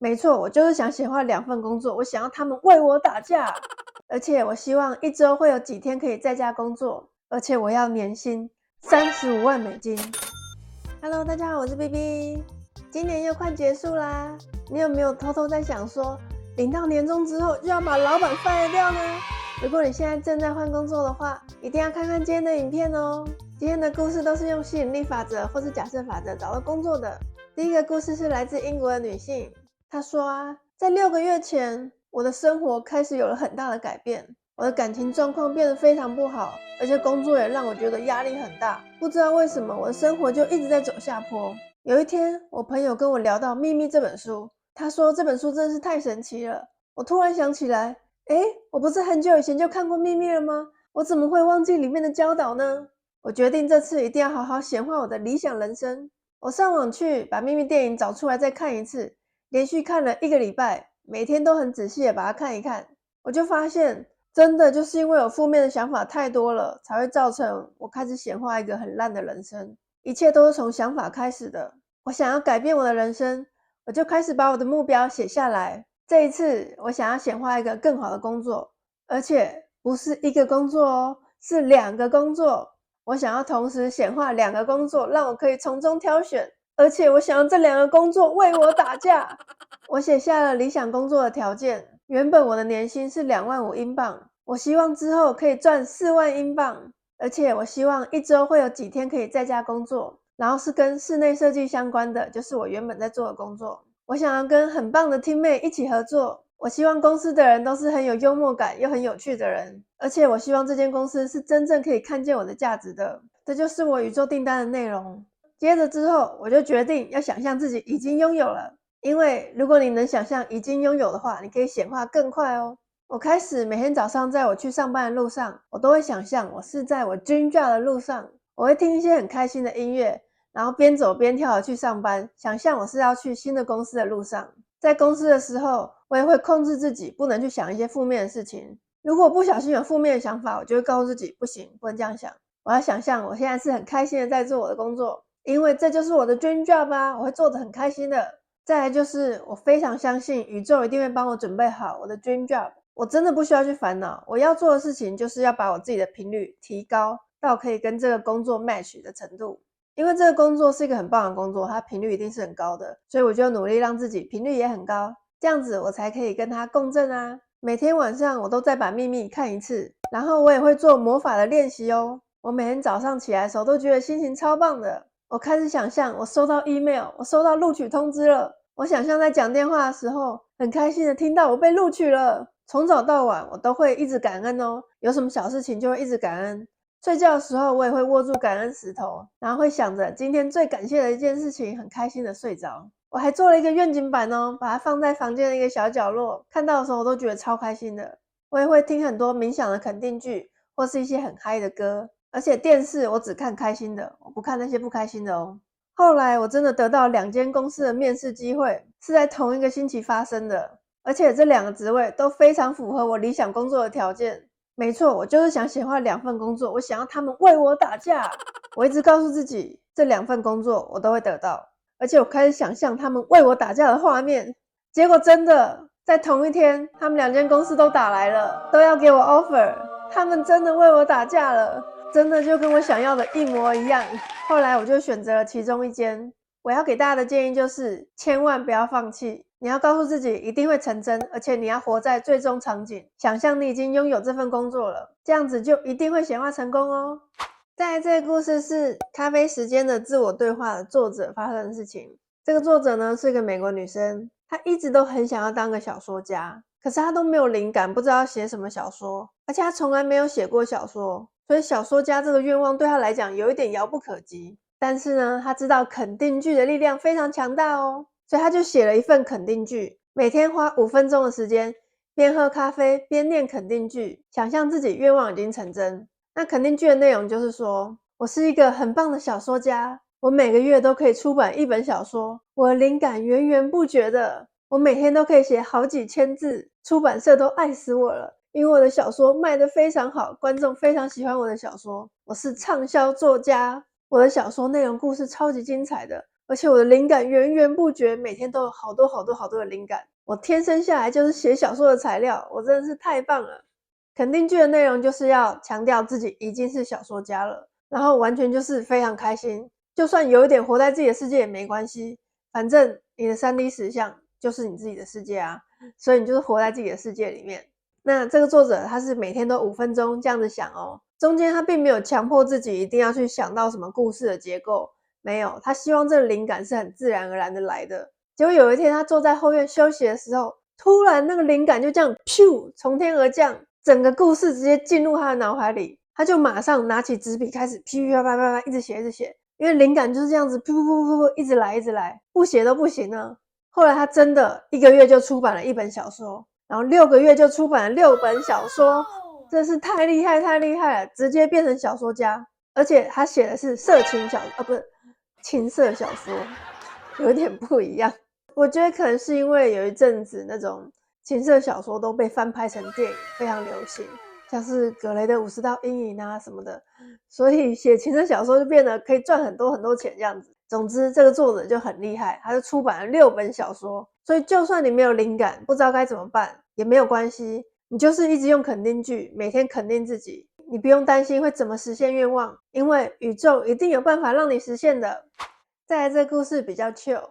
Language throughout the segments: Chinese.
没错，我就是想显化2份工作，我想要他们为我打架，而且我希望一周会有几天可以在家工作，而且我要年薪35万美金。Hello，大家好，我是 BB。今年又快结束啦，你有没有偷偷在想说，领到年终之后就要把老板 fire 掉呢？如果你现在正在换工作的话，一定要看看今天的影片哦。今天的故事都是用吸引力法则或是假设法则找到工作的。第一个故事是来自英国的女性，她说啊，在6个月前，我的生活开始有了很大的改变。我的感情状况变得非常不好，而且工作也让我觉得压力很大。不知道为什么，我的生活就一直在走下坡。有一天，我朋友跟我聊到《秘密》这本书，他说这本书真的是太神奇了。我突然想起来，我不是很久以前就看过《秘密》了吗？我怎么会忘记里面的教导呢？我决定这次一定要好好显化我的理想人生。我上网去把《秘密》电影找出来再看一次，连续看了1个礼拜，每天都很仔细的把它看一看。我就发现，真的就是因为有负面的想法太多了，才会造成我开始显化一个很烂的人生。一切都是从想法开始的。我想要改变我的人生，我就开始把我的目标写下来。这一次，我想要显化一个更好的工作，而且不是1个工作哦，是2个工作。我想要同时显化2个工作，让我可以从中挑选，而且我想要这2个工作为我打架。我写下了理想工作的条件，原本我的年薪是25000英镑，我希望之后可以赚4万英镑，而且我希望一周会有几天可以在家工作，然后是跟室内设计相关的，就是我原本在做的工作。我想要跟很棒的 teammate 一起合作，我希望公司的人都是很有幽默感又很有趣的人，而且我希望这间公司是真正可以看见我的价值的。这就是我宇宙订单的内容。接着之后，我就决定要想象自己已经拥有了。因为如果你能想象已经拥有的话，你可以显化更快哦。我开始每天早上在我去上班的路上，我都会想象我是在我 dream job 的路上，我会听一些很开心的音乐，然后边走边跳的去上班，想象我是要去新的公司的路上。在公司的时候，我也会控制自己不能去想一些负面的事情。如果不小心有负面的想法，我就会告诉自己不行，不能这样想。我要想象我现在是很开心的在做我的工作，因为这就是我的 dream job 啊，我会做得很开心的。再来就是我非常相信宇宙一定会帮我准备好我的 dream job， 我真的不需要去烦恼，我要做的事情就是要把我自己的频率提高到可以跟这个工作 match 的程度。因为这个工作是一个很棒的工作，它频率一定是很高的，所以我就努力让自己频率也很高，这样子我才可以跟它共振啊。每天晚上我都再把秘密看一次，然后我也会做魔法的练习哦。我每天早上起来的时候都觉得心情超棒的。我开始想象我收到 email， 我收到录取通知了。我想象在讲电话的时候，很开心的听到我被录取了。从早到晚，我都会一直感恩哦。有什么小事情就会一直感恩。睡觉的时候，我也会握住感恩石头，然后会想着今天最感谢的一件事情，很开心的睡着。我还做了一个愿景板哦，把它放在房间的一个小角落，看到的时候我都觉得超开心的。我也会听很多冥想的肯定句，或是一些很嗨的歌。而且电视我只看开心的，我不看那些不开心的哦。后来我真的得到2间公司的面试机会，是在同一个星期发生的，而且这2个职位都非常符合我理想工作的条件。没错，我就是想显化2份工作，我想要他们为我打架。我一直告诉自己，这2份工作我都会得到，而且我开始想象他们为我打架的画面。结果真的在同一天，他们2间公司都打来了，都要给我 offer， 他们真的为我打架了，真的就跟我想要的一模一样。后来我就选择了其中一间。我要给大家的建议就是，千万不要放弃。你要告诉自己一定会成真，而且你要活在最终场景，想象你已经拥有这份工作了，这样子就一定会显化成功哦。再来这个故事是咖啡时间的自我对话的作者发生的事情。这个作者呢是个美国女生，她一直都很想要当个小说家，可是她都没有灵感，不知道写什么小说，而且她从来没有写过小说，所以小说家这个愿望对她来讲有一点遥不可及。但是呢，她知道肯定句的力量非常强大哦，所以她就写了一份肯定句，每天花5分钟的时间，边喝咖啡边念肯定句，想象自己愿望已经成真。那肯定句的内容就是说，我是一个很棒的小说家，我每个月都可以出版1本小说，我的灵感源源不绝的，我每天都可以写好几千字，出版社都爱死我了，因为我的小说卖得非常好，观众非常喜欢我的小说，我是畅销作家，我的小说内容故事超级精彩的，而且我的灵感源源不绝，每天都有好多的灵感。我天生下来就是写小说的材料，我真的是太棒了。肯定句的内容就是要强调自己已经是小说家了，然后完全就是非常开心，就算有一点活在自己的世界也没关系，反正你的 3D 实像就是你自己的世界啊，所以你就是活在自己的世界里面。那这个作者他是每天都5分钟这样子想哦，中间他并没有强迫自己一定要去想到什么故事的结构，没有，他希望这个灵感是很自然而然的来的。结果有一天他坐在后院休息的时候，突然那个灵感就这样噗从天而降，整个故事直接进入他的脑海里，他就马上拿起纸笔开始噼噼啪啪啪一直写，因为灵感就是这样子噗噗噗噗一直来，不写都不行啊。后来他真的1个月就出版了1本小说，然后6个月就出版了6本小说，真是太厉害了，直接变成小说家。而且他写的是色情小不是情色小说，有点不一样。我觉得可能是因为有一阵子那种情色小说都被翻拍成电影，非常流行，像是葛雷的50道阴影啊什么的，所以写情色小说就变得可以赚很多钱这样子。总之这个作者就很厉害，他就出版了6本小说，所以就算你没有灵感，不知道该怎么办也没有关系，你就是一直用肯定句，每天肯定自己，你不用担心会怎么实现愿望，因为宇宙一定有办法让你实现的。再来，这个故事比较 chill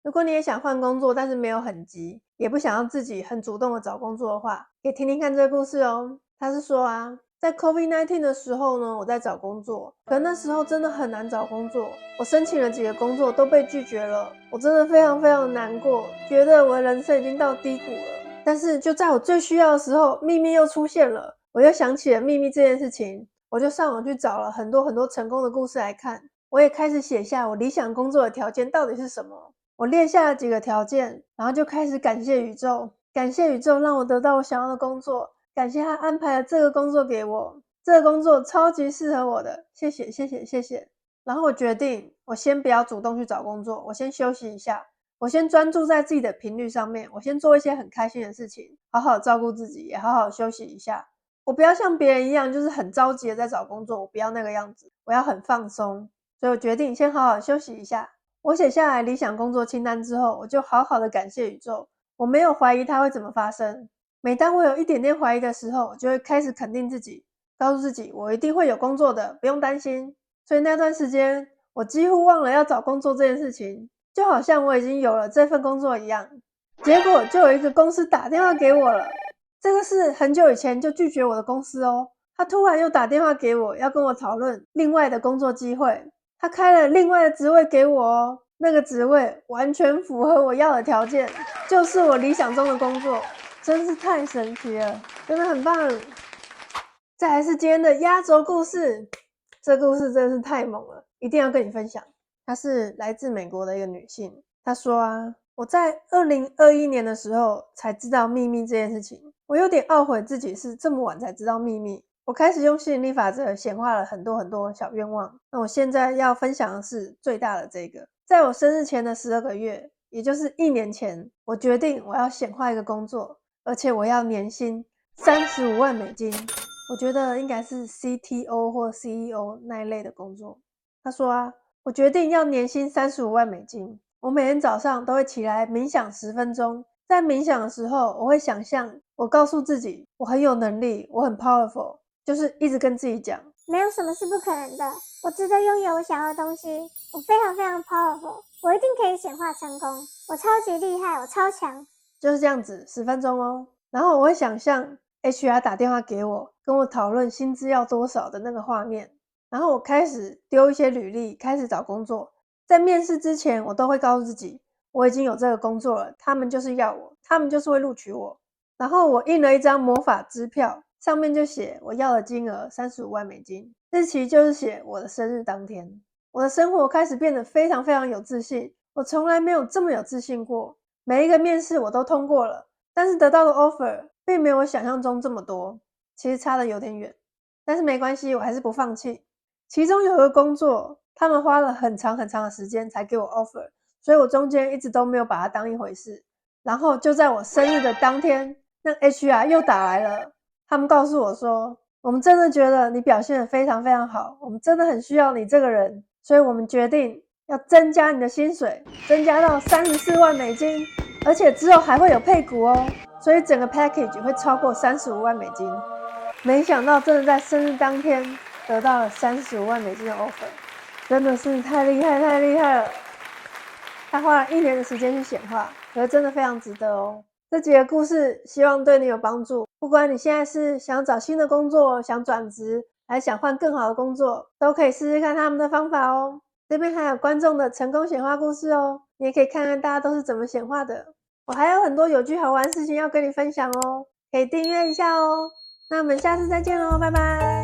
如果你也想换工作，但是没有很急，也不想要自己很主动的找工作的话，可以听听看这个故事哦。他是说啊，在 COVID-19 的时候呢，我在找工作，可那时候真的很难找工作，我申请了几个工作都被拒绝了，我真的非常难过，觉得我的人生已经到低谷了。但是就在我最需要的时候，秘密又出现了，我又想起了秘密这件事情，我就上网去找了很多成功的故事来看，我也开始写下我理想工作的条件到底是什么。我列下了几个条件，然后就开始感谢宇宙，感谢宇宙让我得到我想要的工作，感谢他安排了这个工作给我，这个工作超级适合我的，谢谢。然后我决定，我先不要主动去找工作，我先休息一下，我先专注在自己的频率上面，我先做一些很开心的事情，好好照顾自己，也好好休息一下。我不要像别人一样，就是很着急的在找工作，我不要那个样子，我要很放松。所以我决定先好好休息一下。我写下来理想工作清单之后，我就好好的感谢宇宙，我没有怀疑它会怎么发生。每当我有一点点怀疑的时候，我就会开始肯定自己，告诉自己我一定会有工作的，不用担心。所以那段时间，我几乎忘了要找工作这件事情，就好像我已经有了这份工作一样。结果就有一个公司打电话给我了，这个是很久以前就拒绝我的公司哦，他突然又打电话给我，要跟我讨论另外的工作机会。他开了另外的职位给我哦，那个职位完全符合我要的条件，就是我理想中的工作，真是太神奇了，真的很棒。再来是今天的压轴故事，这故事真的是太猛了，一定要跟你分享。她是来自美国的一个女性，她说啊，我在2021年的时候才知道秘密这件事情，我有点懊悔自己是这么晚才知道秘密。我开始用吸引力法则显化了很多小愿望，那我现在要分享的是最大的这个。在我生日前的12个月，也就是1年前，我决定我要显化一个工作，而且我要年薪35万美金。我觉得应该是 CTO 或 CEO 那一类的工作。他说啊，我决定要年薪35万美金。我每天早上都会起来冥想10分钟，在冥想的时候，我会想象，我告诉自己，我很有能力，我很 powerful，就是一直跟自己讲，没有什么是不可能的，我值得拥有我想要的东西，我非常 powerful， 我一定可以显化成功，我超级厉害，我超强，就是这样子10分钟哦。然后我会想象 HR 打电话给我，跟我讨论薪资要多少的那个画面，然后我开始丢一些履历，开始找工作。在面试之前，我都会告诉自己，我已经有这个工作了，他们就是要我，他们就是会录取我。然后我印了一张魔法支票，上面就写我要的金额35万美金，日期就是写我的生日当天。我的生活开始变得非常有自信，我从来没有这么有自信过。每一个面试我都通过了，但是得到的 offer 并没有我想象中这么多，其实差得有点远。但是没关系，我还是不放弃。其中有一个工作，他们花了很长的时间才给我 offer， 所以我中间一直都没有把它当一回事。然后就在我生日的当天，那 HR 又打来了，他们告诉我说，我们真的觉得你表现得非常好，我们真的很需要你这个人，所以我们决定要增加你的薪水，增加到34万美金，而且之后还会有配股哦，所以整个 package 会超过35万美金。没想到真的在生日当天得到了35万美金的 offer， 真的是太厉害太厉害了。他花了1年的时间去显化，可是真的非常值得哦。这几个故事希望对你有帮助，不管你现在是想找新的工作，想转职，还想换更好的工作，都可以试试看他们的方法哦。这边还有观众的成功显化故事哦，你也可以看看大家都是怎么显化的。我还有很多有趣好玩的事情要跟你分享哦，可以订阅一下哦。那我们下次再见喽，拜拜。